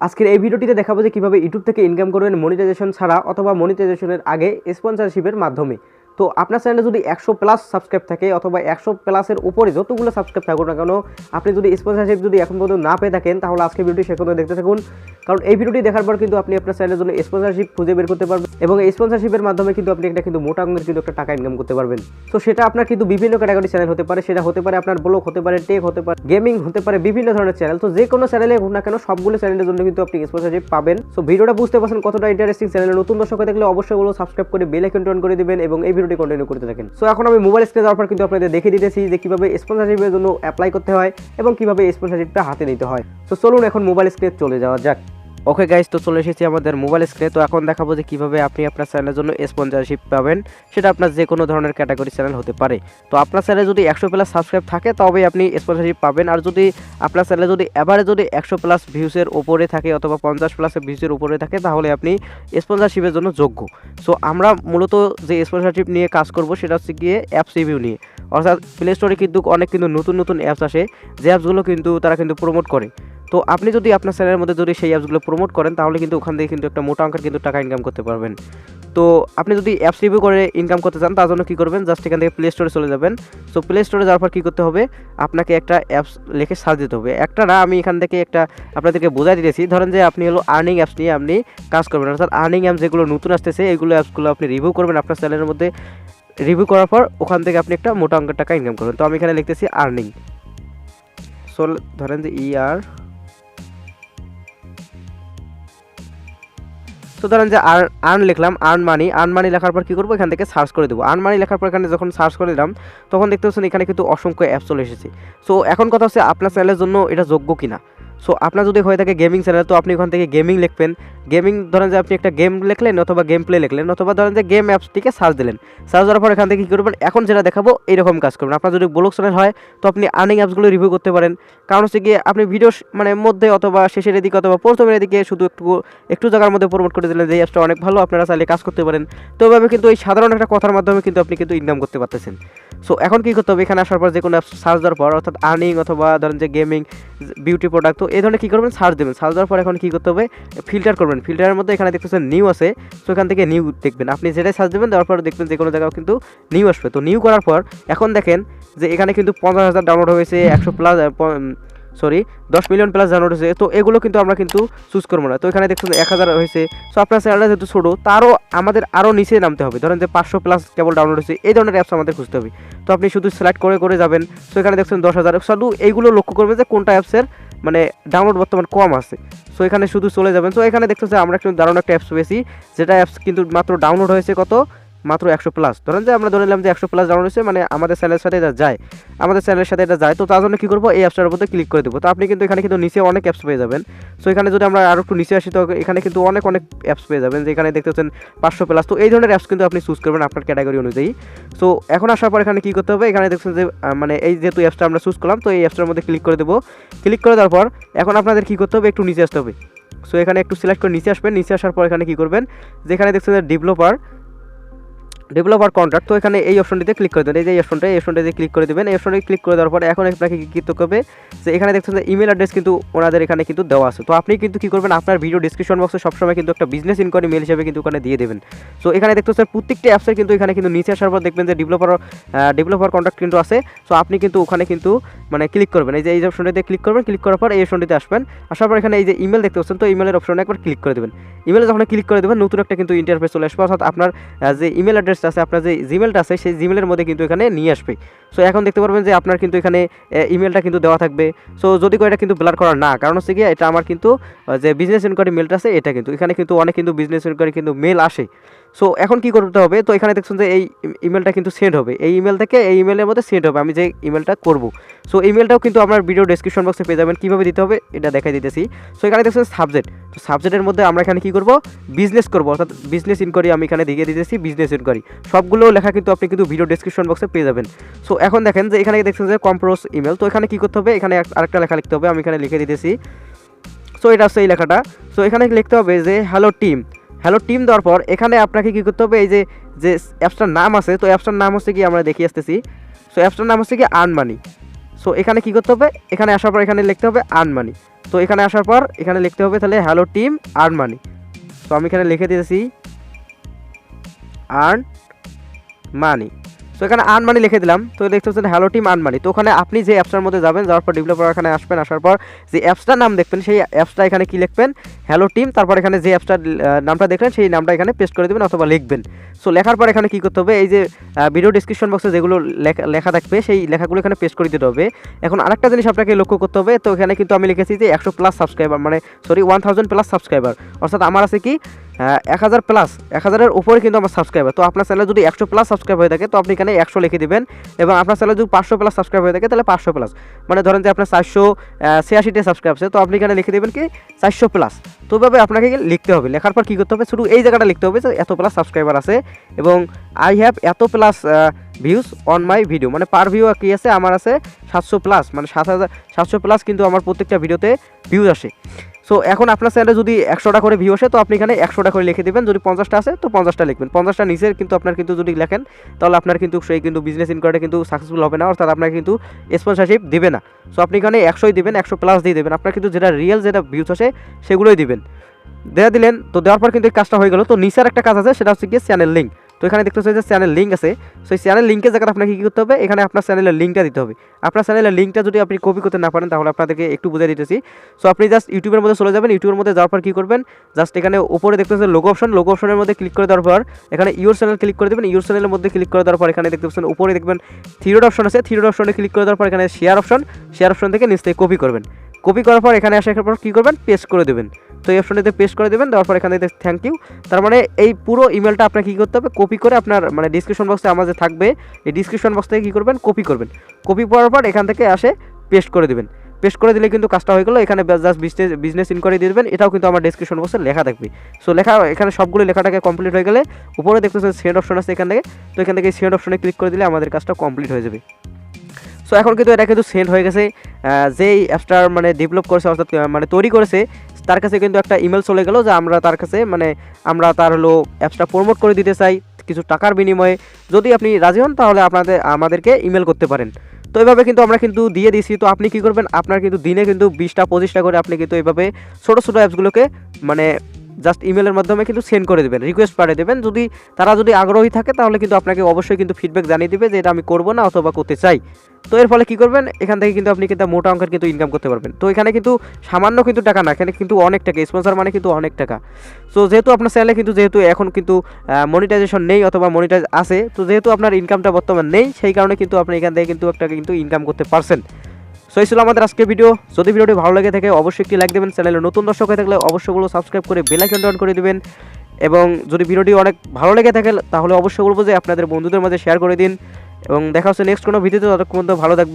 আজকের এই ভিডিওটিতে দেখাবো যে কিভাবে ইউটিউব থেকে ইনকাম করবেন মনিটাইজেশন ছাড়া অথবা মনিটাইজেশনের আগে স্পন্সরশিপের মাধ্যমে। তো আপনার চ্যানেলে যদি 100+ সাবস্ক্রাইব থাকে অথবা 100+-এর উপরে যতগুলো সাবস্ক্রাইব থাকুক না কেন, আপনি যদি স্পন্সরশিপ যদি এখন পর্যন্ত না পেয়ে থাকেন, তাহলে আজকে ভিডিওটি শেষ পর্যন্ত দেখতে থাকুন। কারণ এই ভিডিওটি দেখার পর কিন্তু আপনি আপনার চ্যানেলের জন্য স্পন্সরশিপ খুঁজে বের করতে পারবেন এবং এই স্পন্সরশিপের মাধ্যমে কিন্তু আপনি একটা মোটা অঙ্কের কিন্তু একটা টাকা ইনকাম করতে পারবেন। তো সেটা আপনার কিন্তু বিভিন্ন ক্যাটাগরি চ্যানেল হতে পারে, সেটা হতে পারে আপনার ব্লগ, হতে পারে টেক, হতে পারে গেমিং, হতে পারে বিভিন্ন ধরনের চ্যানেল। তো যে কোনো চ্যানেলে হোক না কেন, সবগুলো চ্যানেলের জন্য কিন্তু আপনি স্পন্সরশিপ পাবেন। সো ভিডিওটা বুঝতে পারছেন কতটা ইন্টারেস্টিং। চ্যানেলে নতুন দর্শক হয়ে থাকলে অবশ্যই বলো সাবস্ক্রাইব করে বেল আইকন অন করে দিবেন এবং এই ভিডিওটি কন্টিনিউ করতে থাকেন। সো এখন আমি মোবাইল স্ক্রিনে যাওয়ার পর কিন্তু আপনাদের দেখিয়ে দিতেছি যে কিভাবে স্পন্সরশিপের জন্য অ্যাপ্লাই করতে হয় এবং কিভাবে স্পন্সরশিপটা হাতে নিতে হয়। তো চলুন এখন মোবাইল স্ক্রিনে চলে যাওয়া যাক। ওকে গাইস, তো চলে এসেছি আমাদের মোবাইল স্ক্রিনে। তো এখন দেখাবো যে কিভাবে আপনি আপনার চ্যানেলের জন্য স্পন্সরশিপ পাবেন। সেটা আপনার যে কোনো ধরনের ক্যাটাগরি চ্যানেল হতে পারে। তো আপনার চ্যানেলে যদি 100+ সাবস্ক্রাইব থাকে তবেই আপনি স্পন্সরশিপ পাবেন। আর যদি আপনার চ্যানেলে যদি এবারে যদি 100+ ভিউসের উপরে থাকে অথবা 50+ ভিউসের উপরে থাকে, তাহলে আপনি স্পন্সরশিপের জন্য যোগ্য। সো আমরা মূলত যে স্পন্সরশিপ নিয়ে কাজ করব সেটা হচ্ছে গিয়ে অ্যাপস রিভিউ নিয়ে। অর্থাৎ প্লে স্টোরে কিন্তু অনেক নতুন অ্যাপস আসে, যে অ্যাপসগুলো কিন্তু তারা কিন্তু প্রমোট করে। তো আপনি যদি আপনার চ্যানেলের মধ্যে যদি সেই অ্যাপসগুলো প্রমোট করেন, তাহলে কিন্তু ওখান থেকে কিন্তু একটা মোটা অঙ্কের কিন্তু টাকা ইনকাম করতে পারবেন। তো আপনি যদি অ্যাপস রিভিউ করে ইনকাম করতে চান, তার জন্য কী করবেন, জাস্ট এখান থেকে প্লে স্টোরে চলে যাবেন। সো প্লে স্টোরে যাওয়ার পর কী করতে হবে, আপনাকে একটা অ্যাপস লিখে সার্চ দিতে হবে। একটা না, আমি এখান থেকে একটা আপনাদেরকে বোঝাই দিতেছি। ধরেন যে আপনি হলো আর্নিং অ্যাপস নিয়ে আপনি কাজ করবেন, অর্থাৎ আর্নিং অ্যাপস যেগুলো নতুন আসতেছে এইগুলো অ্যাপসগুলো আপনি রিভিউ করবেন আপনার চ্যানেলের মধ্যে। রিভিউ করার পর ওখান থেকে আপনি একটা মোটা অঙ্কের টাকা ইনকাম করবেন। তো আমি এখানে লিখতেছি আর্নিং। সো ধরেন যে তো ধরেন যে আর্ন লিখলাম, আর্ন মানি লেখার পর কী করবো, এখান থেকে সার্চ করে দেবো। আর্ন মানি লেখার পর এখানে যখন সার্চ করে দিলাম, তখন দেখতে পাচ্ছেন এখানে কিন্তু অসংখ্য অ্যাপস চলে এসেছে। সো এখন কথা হচ্ছে আপনার চ্যানেলের জন্য এটা যোগ্য কিনা। সো আপনার যদি হয়ে থাকে গেমিং চ্যানেল, তো আপনি ওখান থেকে গেমিং লিখবেন। গেমিং ধরেন যে আপনি একটা গেম লিখলেন অথবা গেম প্লে লিখলেন, অথবা ধরেন যে গেম অ্যাপসটিকে সার্চ দিলেন। সার্চ দেওয়ার পর এখান থেকে কী করবেন, এখন যেটা দেখাবো এইরকম কাজ করবেন। আপনার যদি ব্লগ চ্যানেল হয়, তো আপনি আর্নিং অ্যাপসগুলো রিভিউ করতে পারেন। কারণ হচ্ছে গিয়ে আপনি ভিডিও মানে মধ্যে অথবা শেষের দিকে অথবা প্রথমের দিকে শুধু একটু জায়গার মধ্যে প্রমোট করে দিলেন যে এই অ্যাপসটা অনেক ভালো, আপনারা চাইলে কাজ করতে পারেন। তো এভাবে কিন্তু এই সাধারণ একটা কথার মাধ্যমে কিন্তু আপনি কিন্তু ইনকাম করতে পারতেছেন। সো এখন কী করতে হবে, এখানে আসার পর যে কোনো অ্যাপস সার্চ দেওয়ার পর, অর্থাৎ আর্নিং অথবা ধরেন যে গেমিং, বিউটি প্রোডাক্ট, তো এই ধরনের কী করবেন, সার্চ দেবেন। সার্চ দেওয়ার পর এখন কী করতে হবে, ফিল্টার করবেন। ফিল্টারের মধ্যে এখানে দেখতেছেন নিউ আছে, সো এখান থেকে নিউ দেখবেন। আপনি যেটাই সার্চ দেবেন, দেওয়ার পর দেখবেন যে কোনো জায়গাও কিন্তু নিউ আসবে। তো নিউ করার পর এখন দেখেন যে এখানে কিন্তু 50,000 ডাউনলোড হয়েছে, 10 মিলিয়ন প্লাস ডাউনলোড হয়েছে। তো এগুলো কিন্তু আমরা কিন্তু চুজ করবো না। তো এখানে দেখুন 1000 হয়েছে। সো আপনার চ্যানেলটা যেহেতু ছোটো, তারও আমাদের আরও নিচে নামতে হবে। ধরেন যে 500+ কেবল ডাউনলোড হয়েছে, এই ধরনের অ্যাপস আমাদের খুঁজতে হবে। তো আপনি শুধু সিলেক্ট করে যাবেন। সো এখানে দেখছেন 10,000। শুধু এইগুলো লক্ষ্য করবে যে কোনটা অ্যাপসের মানে ডাউনলোড বর্তমান কম আছে। সো এখানে শুধু চলে যাবেন। সো এখানে দেখতেছে আমরা একটু দারুণ একটা অ্যাপস পেয়েছি, যেটা অ্যাপস কিন্তু মাত্র ডাউনলোড হয়েছে কত, মাত্র 100+। ধরেন যে আমরা ধরে নিলাম যে 100+ ডাউনলোড হয়েছে, মানে আমাদের চ্যানেলের সাথে এটা যায়। তো তার জন্য কী করবো, এই অ্যাপসটার মধ্যে ক্লিক করে দেবো। তো আপনি কিন্তু এখানে কিন্তু নিচে অনেক অ্যাপস পেয়ে যাবেন। সো এখানে যদি আমরা আরও একটু নিচে আসি, তো এখানে কিন্তু অনেক অ্যাপস পেয়ে যাবেন, যে এখানে দেখতে পাচ্ছেন 500+। তো এই ধরনের অ্যাপস কিন্তু আপনি চুজ করবেন আপনার ক্যাটাগরি অনুযায়ী। সো এখন আসার পর এখানে কী করতে হবে, এখানে দেখছেন যে মানে এই যেহেতু অ্যাপসটা আমরা চুজ করলাম, তো এই অ্যাপসটার মধ্যে ক্লিক করে দেবো। ক্লিক করে দেওয়ার পর এখন আপনাদের কী করতে হবে, একটু নিচে আসতে হবে। সো এখানে একটু সিলেক্ট করে নিচে আসবেন। নিচে আসার পর এখানে কী করবেন, যে এখানে দেখছেন যে ডেভেলপার কন্ট্রাক্ট, তো এখানে এই অপশনটিতে ক্লিক করে দেবেন। এই যে এই অপশনটিতে ক্লিক করে দেবেন। এই অপশনটি ক্লিক করে দেওয়ার পর এখন আপনাকে কী করতে হবে, যে এখানে দেখছেন যে ইমেল অ্যাড্রেস কিন্তু ওনাদের এখানে কিন্তু দেওয়া আছে। তো আপনি কিন্তু কী করবেন, আপনার ভিডিও ডিসক্রিপশন বক্সে সবসময় কিন্তু একটা বিজনেস ইনকোয়ারি মেল হিসেবে কিন্তু ওখানে দিয়ে দেবেন। সো এখানে দেখতে পাচ্ছেন প্রত্যেকটি অ্যাপসের কিন্তু এখানে কিন্তু নিচে আসার পর দেখবেন যে ডেভেলপার কন্ট্রাক্ট কিন্তু আছে। সো আপনি কিন্তু ওখানে কিন্তু মানে ক্লিক করবেন। এই যে এই অপশনটিতে ক্লিক করবেন। ক্লিক করার পর এই অপশনটিতে আসবেন। আসার পর এখানে এই যে ইমেল দেখতে পাচ্ছেন, তো ইমেলের অপশনে একবার ক্লিক করে দেবেন। ইমেলে যখন ক্লিক করে দেবেন, নতুন একটা কিন্তু ইন্টারফেস চলে আসবে, অর্থাৎ আপনার যে ইমেল অ্যাড্রেসটা আছে, আপনার যে জিমেলটা আছে, সেই জিমেলের মধ্যে কিন্তু এখানে নিয়ে আসবে। সো এখন দেখতে পারবেন যে আপনার কিন্তু এখানে ইমেলটা কিন্তু দেওয়া থাকবে। সো যদি এটা কিন্তু ব্লার করা না, কারণ হচ্ছে কি এটা আমার কিন্তু যে বিজনেস ইনকোয়ারি মেলটা আছে, এটা কিন্তু এখানে কিন্তু অনেক কিন্তু বিজনেস ইনকোয়ারি কিন্তু মেল আসে। সো এখন কী করতে হবে, তো এখানে দেখছেন যে এই ইমেলটা কিন্তু সেন্ড হবে, এই ইমেল থেকে এই ইমেলের মধ্যে সেন্ড হবে আমি যে ইমেলটা করব। সো ইমেলটাও কিন্তু আমার ভিডিও ডেসক্রিপশন বক্সে পেয়ে যাবেন। কীভাবে দিতে হবে এটা দেখাই দিতেছি। সো এখানে দেখছেন সাবজেক্ট, তো সাবজেক্টের মধ্যে আমরা এখানে কী করব, বিজনেস করব, অর্থাৎ বিজনেস ইনকোয়ারি আমি এখানে দিয়ে দিতেছি বিজনেস ইনকোয়ারি। সবগুলো লেখা কিন্তু আপনি কিন্তু ভিডিও ডেসক্রিপশন বক্সে পেয়ে যাবেন। সো এখন দেখেন যে এখানে দেখছেন যে কম্পোজ ইমেল, তো এখানে কী করতে হবে, এখানে আরেকটা লেখা লিখতে হবে, আমি এখানে লিখে দিতেছি। সো এটা হচ্ছে এই লেখাটা। সো এখানে লিখতে হবে যে হ্যালো টিম দেওয়ার পর এখানে আপনাকে কী করতে হবে, এই যে অ্যাপসটার নাম আছে, তো অ্যাপসটার নাম হচ্ছে কি আমরা দেখিয়ে আসতেছি। সো অ্যাপসটার নাম হচ্ছে কি আর্ন মানি। সো এখানে কী করতে হবে, এখানে আসার পর এখানে লিখতে হবে আর্ন মানি। তো এখানে আসার পর এখানে লিখতে হবে তাহলে হ্যালো টিম আর্ন মানি। তো আমি এখানে লিখে দিয়েছি আর্ন মানি। তো এখানে আর্ন মানি লিখে দিলাম। তো দেখতে পাচ্ছেন হ্যালো টিম আর্ন মানি। তো ওখানে আপনি যে অ্যাপসটার মধ্যে যাবেন, যাওয়ার পর ডেভেলপার এখানে আসবেন, আসার পর যে অ্যাপসটার নাম দেখবেন সেই অ্যাপসটা এখানে কি লিখবেন, হ্যালো টিম, তারপর এখানে যে অ্যাপসটার নামটা দেখলেন সেই নামটা এখানে পেস্ট করে দেবেন অথবা লিখবেন। সো লেখার পর এখানে কী করতে হবে, এই যে ভিডিও ডিসক্রিপশন বক্সে যেগুলো লেখা থাকবে সেই লেখাগুলো এখানে পেস্ট করে দিতে হবে। এখন আরেকটা জিনিস আপনাকে লক্ষ্য করতে হবে। তো এখানে কিন্তু আমি লিখেছি যে 100+ সাবস্ক্রাইবার, মানে সরি 1000+ সাবস্ক্রাইবার, অর্থাৎ আমার আছে কি 1000+, 1000-এর উপরে কিন্তু আমার সাবস্ক্রাইবার। তো আপনার চ্যানেলে যদি 100+ সাবস্ক্রাইব হয়ে থাকে তো আপনি এখানে 100 লিখে দিবেন, এবং আপনার চ্যানেলে যদি 500+ সাবস্ক্রাইব হয়ে থাকে তাহলে 500+, মানে ধরেন যে আপনার 486টা সাবস্ক্রাইব আছে, তো আপনি এখানে লিখে দেবেন কি 400+। তো ওইভাবে আপনাকে লিখতে হবে। লেখার পর কী করতে হবে, শুধু এই জায়গাটা লিখতে হবে যে এত প্লাস সাবস্ক্রাইবার আছে এবং আই হ্যাভ এত plus views on my video, মানে পার ভিউ কী আছে, আমার আছে 700+, মানে 700+ কিন্তু আমার প্রত্যেকটা ভিডিওতে ভিউজ আসে। সো এখন আপনার চ্যানেলে যদি 100টা করে ভিউ আসে তো আপনি এখানে 100টা করে লিখে দেবেন। যদি 50টা আসে তো 50টা লিখবেন। 50টা নিচের কিন্তু আপনার কিন্তু যদি লেখেন তাহলে আপনার কিন্তু সেই কিন্তু বিজনেস ইনকামটা কিন্তু সাকসেসফুল হবে না, অর্থাৎ আপনার কিন্তু স্পন্সরশিপ দেবে না। সো আপনি এখানে 100ই দেবেন, 100+ দিয়ে দেবেন। আপনার কিন্তু যেটা রিয়েল যেটা ভিউজ আসে সেগুলোই দিবেন। দিলেন। তো দেওয়ার পর কিন্তু এই কাজটা হয়ে গেল। তো নিচের একটা কাজ আছে, সেটা হচ্ছে গিয়ে চ্যানেল লিঙ্ক। তো এখানে দেখতে পাচ্ছেন যে চ্যানেল লিঙ্ক আছে। সো এই চ্যানেল লিঙ্কের জায়গাটা আপনাকে কী করতে হবে, এখানে আপনার চ্যানেলের লিঙ্কটা দিতে হবে। আপনার চ্যানেলের লিঙ্কটা যদি আপনি কপি করতে না পারেন তাহলে আপনাদেরকে একটু বুঝিয়ে দিতেছি। সো আপনি জাস্ট ইউটিউবের মধ্যে চলে যাবেন। ইউটিউবের মধ্যে যাওয়ার পর কী করবেন, জাস্ট এখানে উপরে দেখতে পাচ্ছেন লোগো অপশন, লোগো অপশনের মধ্যে ক্লিক করে দেওয়ার পর এখানে ইউর চ্যানেল ক্লিক করে দেবেন। ইউর চ্যানেলের মধ্যে ক্লিক করে দেওয়ার পর এখানে দেখতে পাচ্ছেন উপরে দেখবেন থ্রি ডট অপশন আছে। থ্রি ডট অপশনে ক্লিক করে দেওয়ার পর এখানে শেয়ার অপশন, শেয়ার অপশন থেকে নিচ থেকে কপি করবেন। কপি করার পর এখানে আসার পর কী করবেন, পেস্ট করে দেবেন। তো এই অপশনটিতে পেস্ট করে দেবেন। দেওয়ার পর এখানে থ্যাংক ইউ। তার মানে এই পুরো ইমেলটা আপনার কী করতে হবে, কপি করে আপনার মানে ডিসক্রিপশন বক্সে আমার যে থাকবে এই ডিসক্রিপশন বক্স থেকে কী করবেন, কপি করবেন। কপি করার পর এখান থেকে আসে পেস্ট করে দেবেন। পেস্ট করে দিলে কিন্তু কাজটা হয়ে গেলো। এখানে জাস্ট বিজনেস ইনকোয়ারি দিয়ে দেবেন। এটাও কিন্তু আমার ডিসক্রিপশন বক্সে লেখা থাকবে। সো লেখা এখানে সবগুলো লেখাটাকে কমপ্লিট হয়ে গেলে উপরে দেখতেছেন সেন্ড অপশন আছে এখান থেকে। তো এখান থেকে সেন্ড অপশনে ক্লিক করে দিলে আমাদের কাজটা কমপ্লিট হয়ে যাবে। সো এখন কিন্তু এটা কিন্তু সেন্ড হয়ে গেছে। যেই অ্যাপসটার মানে ডেভেলপ করেছে অর্থাৎ মানে তৈরি করেছে তার কাছে কিন্তু একটা ইমেল চলে গেল যে আমরা তার কাছে মানে আমরা তার হলো অ্যাপসটা প্রমোট করে দিতে চাই কিছু টাকার বিনিময়ে। যদি আপনি রাজি হন তাহলে আমাদেরকে ইমেল করতে পারেন। তো এইভাবে কিন্তু আমরা কিন্তু দিয়ে দিয়েছি। তো আপনি কী করবেন, আপনার কিন্তু দিনে কিন্তু 20টা-25টা করে আপনি কিন্তু এইভাবে ছোটো ছোটো অ্যাপসগুলোকে মানে জাস্ট ইমেলের মাধ্যমে কিন্তু সেন্ড করে দেবেন, রিকোয়েস্ট পাঠিয়ে দেবেন। তারা যদি আগ্রহী থাকে তাহলে কিন্তু আপনাকে অবশ্যই কিন্তু ফিডব্যাক জানিয়ে দেবে যে এটা আমি করবো না অথবা করতে চাই। তো এর ফলে কী করবেন, এখান থেকে কিন্তু আপনি কিন্তু মোটা অঙ্কের কিন্তু ইনকাম করতে পারবেন। তো এখানে কিন্তু সামান্য কিন্তু টাকা না, এখানে কিন্তু অনেক টাকা, স্পন্সর মানে কিন্তু অনেক টাকা। সো যেহেতু আপনার চ্যানেলে কিন্তু যেহেতু এখন কিন্তু মনিটাইজেশন নেই অথবা মনিটাইজ আছে, তো যেহেতু আপনার ইনকামটা বর্তমান নেই সেই কারণে কিন্তু আপনি এখান থেকে কিন্তু একটা কিন্তু ইনকাম করতে পারছেন। সো এই ছিল আমাদের আজকের ভিডিও। যদি ভিডিওটি ভালো লাগে থাকে অবশ্যই একটি লাইক দেবেন। চ্যানেলে নতুন দর্শক হয়ে থাকলে অবশ্যই সাবস্ক্রাইব করে বেল আইকনটা অন করে দিবেন। এবং যদি ভিডিওটি অনেক ভালো লেগে থাকে তাহলে অবশ্যই বলবো যে আপনাদের বন্ধুদের মাঝে শেয়ার করে দিন। এবং দেখা হচ্ছে নেক্সট কোনো ভিডিওতে। ততক্ষণ পর্যন্ত ভালো থাকবেন।